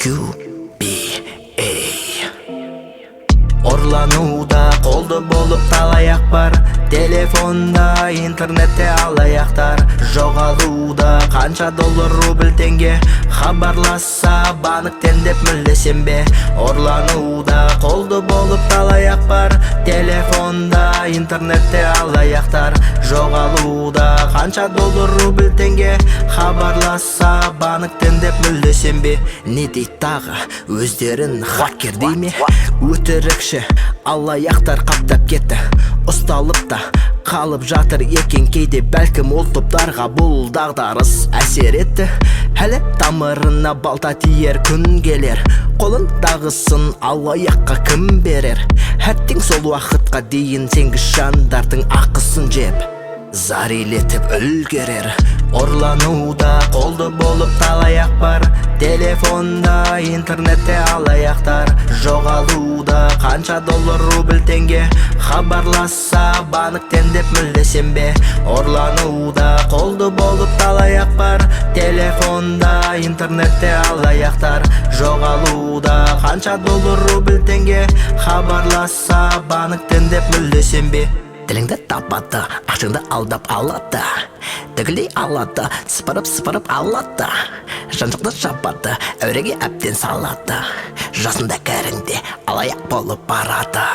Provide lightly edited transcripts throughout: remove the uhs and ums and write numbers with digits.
QBA. Орланууда колду болуп талаяк бар. Телефонда, интернетте алаяктар. Жогалууда канча доллар, рубль, теңге. Хабарласса банктен деп мүлдесем бе? Орланууда колду болуп талаяк бар. Телефонда, интернетте алаяктар. Жогалууда канча доллар, рубль, теңге. Хабарласса банктен деп мүлдесем бе? Не дейт тагы, өздерин хакер дейме? Өтірікші алаяқтар қаптап кетті. Ұсталып та қалып жатыр екен кейде. Бәлкім ол топтарға бұл дағдарыс әсер етті. Әлі тамырына балта тиер күн келер. Қолындағысын алаяққа кім берер? Әттең сол уақытқа дейін сенгі жандардың ақысын жеп зар илетіп үлгерер. Орланууда колду болуп талаяк бар. Телефонда, интернетте алаяктар. Жогалууда канча доллар, рубль, теңге. Хабарласса банктен деп мүлдесем бе? Орланууда колду болуп талаяк бар. Телефонда, интернетте алаяктар. Жогалууда канча доллар, рубль, теңге. Хабарласса банктен деп мүлдесем бе? Тіліңді тапады, ақшыңды алдап алады. Тігілей алады, сыпырып алады. Жан-жақты шабады, әуреге әбден салады. Жасында кәріңде алаяқ болып барады.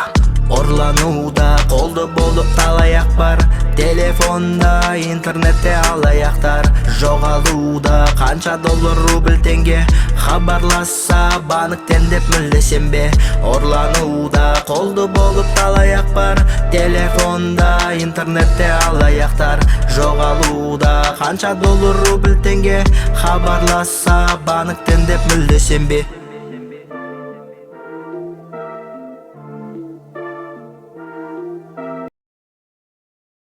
Орланууда колду болуп талаяк бар. Телефонда, интернетте алаяктар. Жогалууда канча доллар, рубль, теңге. Хабарласса банктен деп мүлдесем бе? Орланууда колду болуп талаяк бар. Телефонда, интернетте алаяктар. Жогалууда канча доллар, рубль, теңге. Хабарласса банктен деп мүлдесем бе?